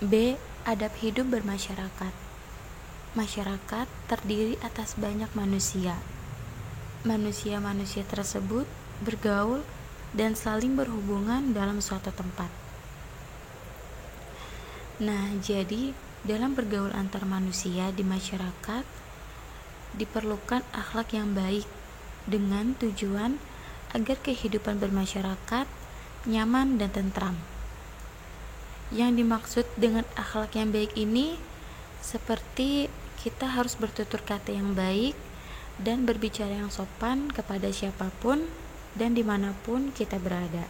B. Adab hidup bermasyarakat. Masyarakat terdiri atas banyak manusia. Manusia-manusia tersebut bergaul dan saling berhubungan dalam suatu tempat. Nah, jadi dalam bergaul antar manusia di masyarakat diperlukan akhlak yang baik dengan tujuan agar kehidupan bermasyarakat nyaman dan tentram. Yang dimaksud dengan akhlak yang baik ini seperti kita harus bertutur kata yang baik dan berbicara yang sopan kepada siapapun dan dimanapun kita berada.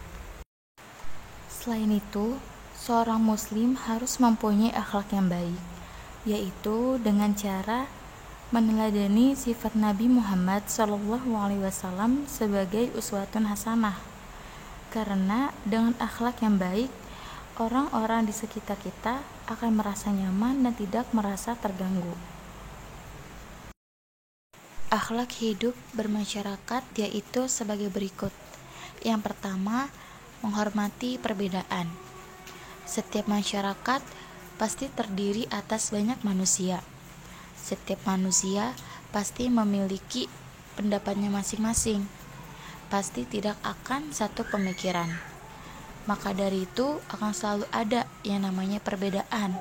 Selain itu, seorang muslim harus mempunyai akhlak yang baik, yaitu dengan cara meneladani sifat Nabi Muhammad SAW sebagai uswatun hasanah. Karena dengan akhlak yang baik, orang-orang di sekitar kita akan merasa nyaman dan tidak merasa terganggu. Akhlak hidup bermasyarakat yaitu sebagai berikut. Yang pertama, menghormati perbedaan. Setiap masyarakat pasti terdiri atas banyak manusia. Setiap manusia pasti memiliki pendapatnya masing-masing. Pasti tidak akan satu pemikiran. Maka dari itu akan selalu ada yang namanya perbedaan,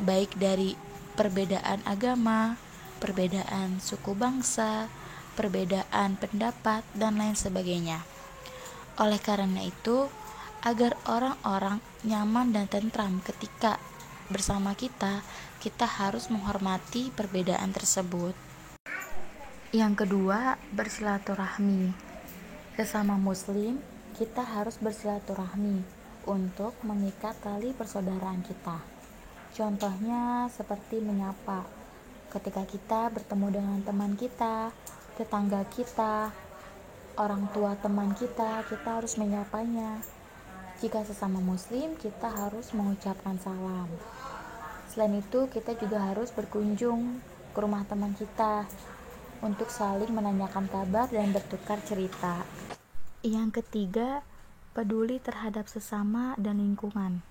baik dari perbedaan agama, perbedaan suku bangsa, perbedaan pendapat, dan lain sebagainya. Oleh karena itu, agar orang-orang nyaman dan tentram ketika bersama kita, kita harus menghormati perbedaan tersebut. Yang kedua, bersilaturahmi. Sesama muslim, kita harus bersilaturahmi untuk mengikat tali persaudaraan kita. Contohnya seperti menyapa. Ketika kita bertemu dengan teman kita, tetangga kita, orang tua teman kita harus menyapanya. Jika sesama muslim, kita harus mengucapkan salam. Selain itu, kita juga harus berkunjung ke rumah teman kita untuk saling menanyakan kabar dan bertukar cerita. Yang ketiga, peduli terhadap sesama dan lingkungan.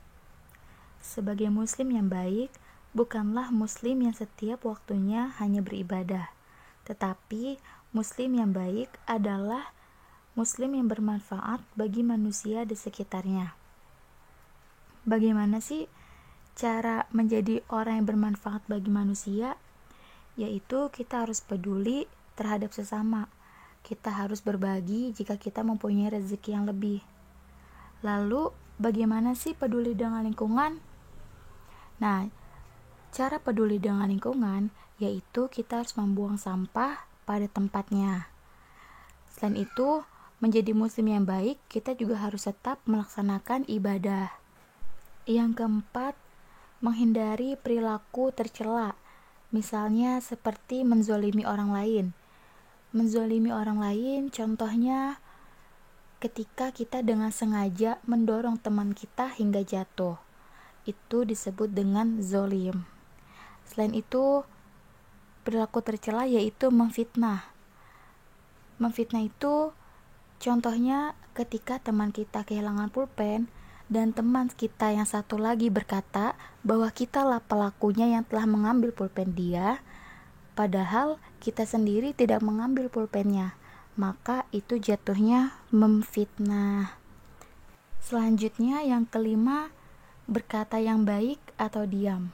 Sebagai muslim yang baik, bukanlah muslim yang setiap waktunya hanya beribadah, tetapi muslim yang baik adalah muslim yang bermanfaat bagi manusia di sekitarnya. Bagaimana sih cara menjadi orang yang bermanfaat bagi manusia? Yaitu kita harus peduli terhadap sesama. Kita harus berbagi jika kita mempunyai rezeki yang lebih. Lalu, bagaimana sih peduli dengan lingkungan? Nah, cara peduli dengan lingkungan yaitu kita harus membuang sampah pada tempatnya. Selain itu, menjadi muslim yang baik, kita juga harus tetap melaksanakan ibadah. Yang keempat, menghindari perilaku tercela. Misalnya seperti menzolimi orang lain. Menzolimi orang lain contohnya ketika kita dengan sengaja mendorong teman kita hingga jatuh. Itu disebut dengan zolim. Selain itu, perilaku tercela yaitu memfitnah. Memfitnah itu contohnya ketika teman kita kehilangan pulpen dan teman kita yang satu lagi berkata bahwa kitalah pelakunya yang telah mengambil pulpen dia, padahal kita sendiri tidak mengambil pulpennya. Maka itu jatuhnya memfitnah. Selanjutnya yang kelima, berkata yang baik atau diam.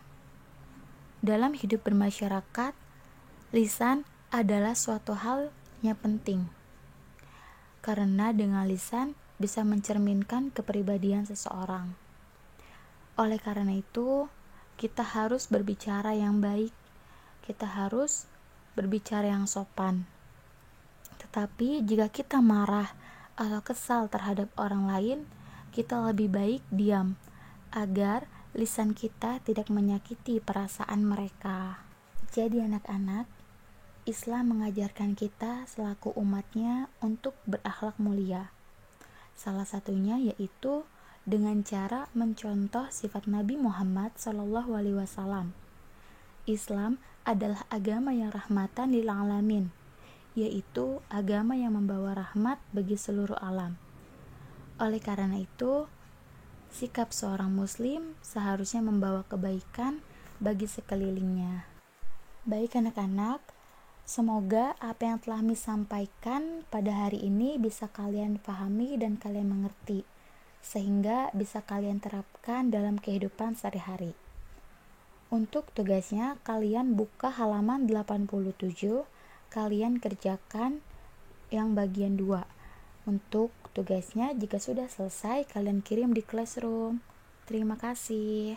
Dalam hidup bermasyarakat, lisan adalah suatu hal yang penting. Karena dengan lisan bisa mencerminkan kepribadian seseorang. Oleh karena itu, kita harus berbicara yang baik. Kita harus berbicara yang sopan. Tetapi jika kita marah atau kesal terhadap orang lain, kita lebih baik diam agar lisan kita tidak menyakiti perasaan mereka. Jadi anak-anak, Islam mengajarkan kita selaku umatnya untuk berakhlak mulia. Salah satunya yaitu dengan cara mencontoh sifat Nabi Muhammad SAW. Islam adalah agama yang rahmatan lil alamin, yaitu agama yang membawa rahmat bagi seluruh alam. Oleh karena itu, Sikap seorang muslim seharusnya membawa kebaikan bagi sekelilingnya. Baik anak-anak, semoga apa yang telah Miss sampaikan pada hari ini bisa kalian pahami dan kalian mengerti, sehingga bisa kalian terapkan dalam kehidupan sehari-hari. Untuk tugasnya, kalian buka halaman 87, kalian kerjakan yang bagian 2. Untuk tugasnya, jika sudah selesai, kalian kirim di Classroom. Terima kasih.